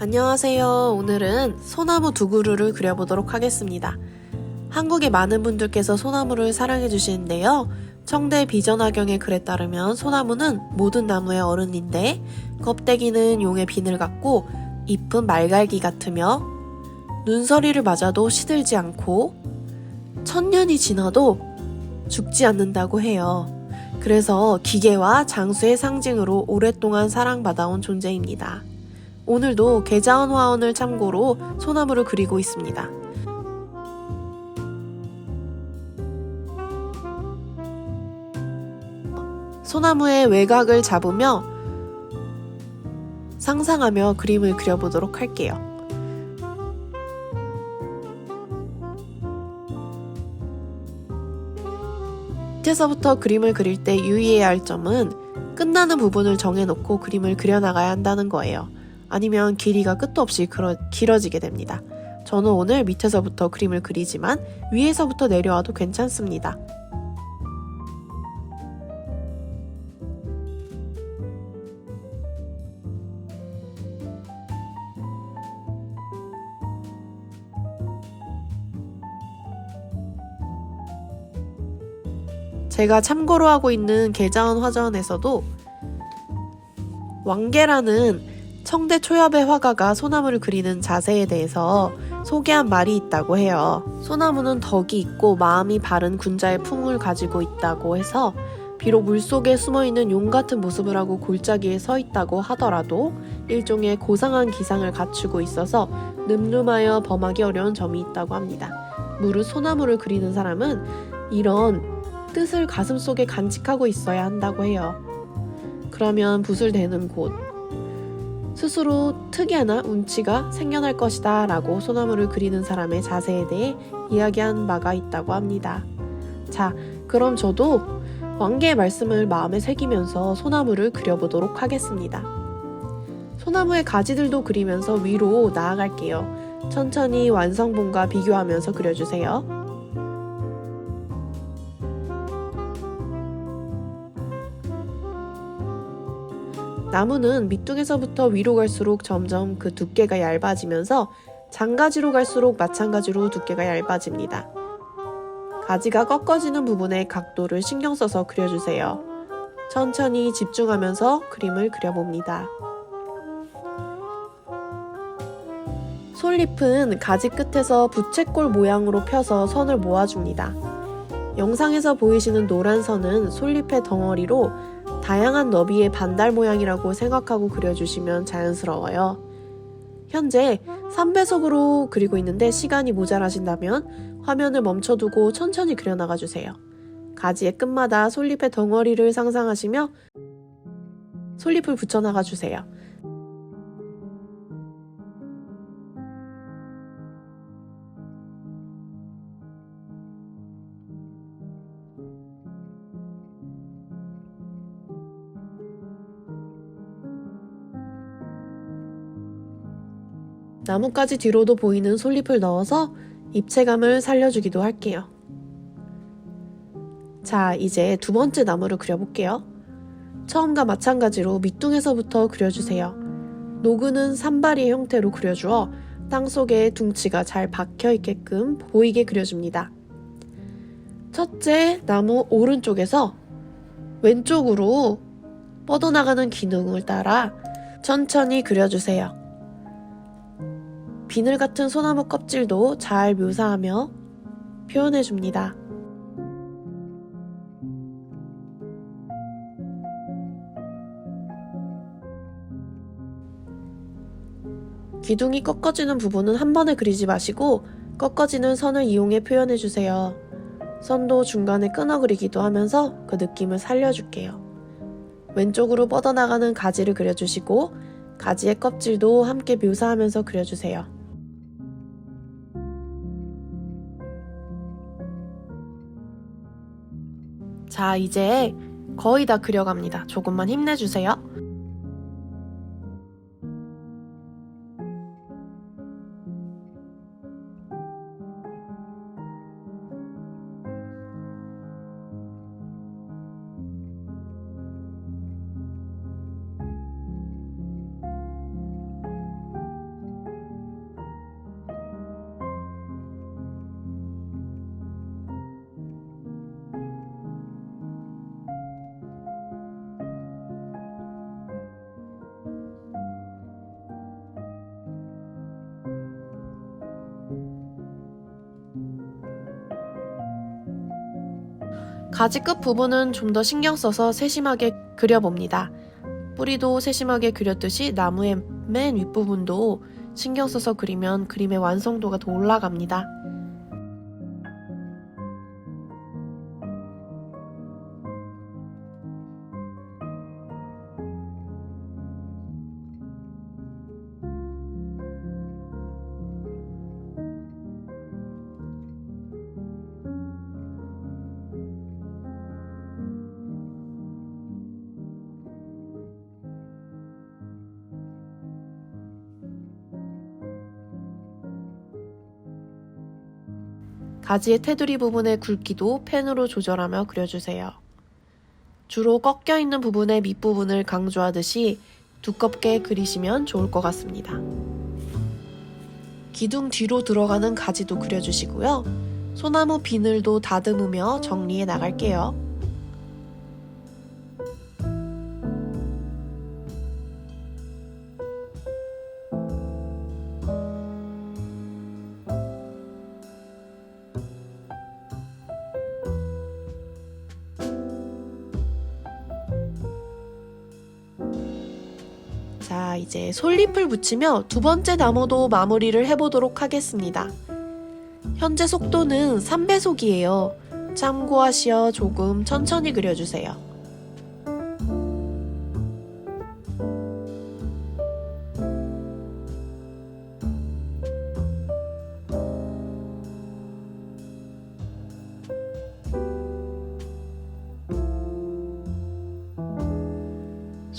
안녕하세요. 오늘은 소나무 두 그루를 그려보도록 하겠습니다. 한국의 많은 분들께서 소나무를 사랑해 주시는데요. 청대 비전화경의 글에 따르면 소나무는 모든 나무의 어른인데 껍데기는 용의 비늘 같고 잎은 말갈기 같으며 눈서리를 맞아도 시들지 않고 천년이 지나도 죽지 않는다고 해요. 그래서 기계와 장수의 상징으로 오랫동안 사랑받아온 존재입니다. 오늘도 계자원 화원을 참고로 소나무를 그리고 있습니다. 소나무의 외곽을 잡으며 상상하며 그림을 그려보도록 할게요. 밑에서부터 그림을 그릴 때 유의해야 할 점은 끝나는 부분을 정해놓고 그림을 그려나가야 한다는 거예요. 아니면 길이가 끝도 없이 길어지게 됩니다. 저는 오늘 밑에서부터 그림을 그리지만 위에서부터 내려와도 괜찮습니다. 제가 참고로 하고 있는 계자원 화전에서도 왕계라는 청대 초엽의 화가가 소나무를 그리는 자세에 대해서 소개한 말이 있다고 해요. 소나무는 덕이 있고 마음이 바른 군자의 품을 가지고 있다고 해서 비록 물속에 숨어있는 용 같은 모습을 하고 골짜기에 서 있다고 하더라도 일종의 고상한 기상을 갖추고 있어서 늠름하여 범하기 어려운 점이 있다고 합니다. 무릇 소나무를 그리는 사람은 이런 뜻을 가슴속에 간직하고 있어야 한다고 해요. 그러면 붓을 대는 곳, 스스로 특이하나 운치가 생겨날 것이다 라고 소나무를 그리는 사람의 자세에 대해 이야기한 바가 있다고 합니다. 자, 그럼 저도 왕계의 말씀을 마음에 새기면서 소나무를 그려보도록 하겠습니다. 소나무의 가지들도 그리면서 위로 나아갈게요. 천천히 완성본과 비교하면서 그려주세요. 나무는 밑둥에서부터 위로 갈수록 점점 그 두께가 얇아지면서 장가지로 갈수록 마찬가지로 두께가 얇아집니다. 가지가 꺾어지는 부분의 각도를 신경 써서 그려주세요. 천천히 집중하면서 그림을 그려봅니다. 솔잎은 가지 끝에서 부채꼴 모양으로 펴서 선을 모아줍니다. 영상에서 보이시는 노란 선은 솔잎의 덩어리로 다양한 너비의 반달 모양이라고 생각하고 그려주시면 자연스러워요. 현재 3배속으로 그리고 있는데 시간이 모자라신다면 화면을 멈춰두고 천천히 그려나가주세요. 가지의 끝마다 솔잎의 덩어리를 상상하시며 솔잎을 붙여나가주세요. 나뭇가지 뒤로도 보이는 솔잎을 넣어서 입체감을 살려주기도 할게요. 자, 이제 두 번째 나무를 그려볼게요. 처음과 마찬가지로 밑둥에서부터 그려주세요. 노그는 산발이의 형태로 그려주어 땅속에 둥치가 잘 박혀있게끔 보이게 그려줍니다. 첫째 나무 오른쪽에서 왼쪽으로 뻗어나가는 기둥을 따라 천천히 그려주세요. 비늘 같은 소나무 껍질도 잘 묘사하며 표현해줍니다. 기둥이 꺾어지는 부분은 한 번에 그리지 마시고 꺾어지는 선을 이용해 표현해주세요. 선도 중간에 끊어 그리기도 하면서 그 느낌을 살려줄게요. 왼쪽으로 뻗어나가는 가지를 그려주시고 가지의 껍질도 함께 묘사하면서 그려주세요. 자, 이제 거의 다 그려갑니다. 조금만 힘내주세요. 가지 끝 부분은 좀 더 신경 써서 세심하게 그려봅니다. 뿌리도 세심하게 그렸듯이 나무의 맨 윗부분도 신경 써서 그리면 그림의 완성도가 더 올라갑니다. 가지의 테두리 부분의 굵기도 펜으로 조절하며 그려주세요. 주로 꺾여 있는 부분의 밑부분을 강조하듯이 두껍게 그리시면 좋을 것 같습니다. 기둥 뒤로 들어가는 가지도 그려주시고요. 소나무 비늘도 다듬으며 정리해 나갈게요. 자, 이제 솔잎을 붙이며 두 번째 나무도 마무리를 해보도록 하겠습니다. 현재 속도는 3배속이에요. 참고하시어 조금 천천히 그려주세요.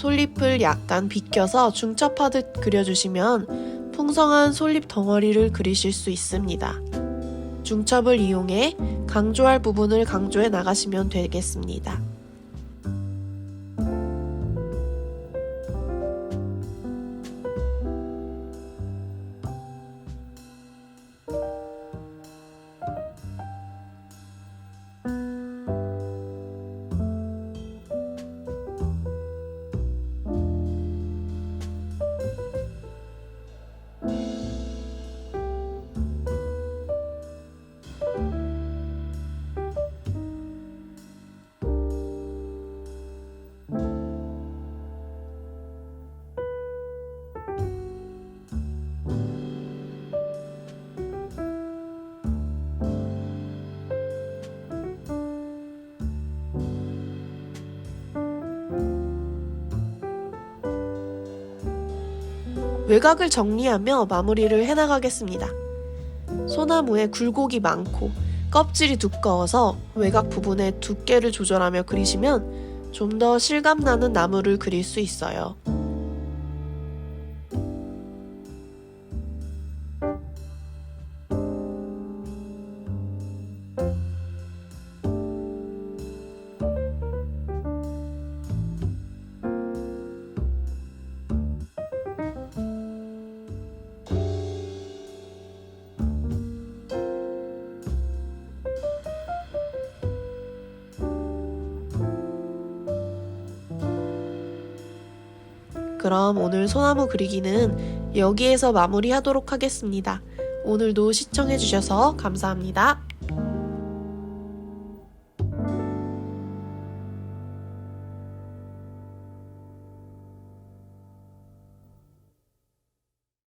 솔잎을 약간 비껴서 중첩하듯 그려주시면 풍성한 솔잎 덩어리를 그리실 수 있습니다. 중첩을 이용해 강조할 부분을 강조해 나가시면 되겠습니다. 외곽을 정리하며 마무리를 해나가겠습니다. 소나무에 굴곡이 많고 껍질이 두꺼워서 외곽 부분의 두께를 조절하며 그리시면 좀 더 실감나는 나무를 그릴 수 있어요. 그럼 오늘 소나무 그리기는 여기에서 마무리하도록 하겠습니다. 오늘도 시청해주셔서 감사합니다.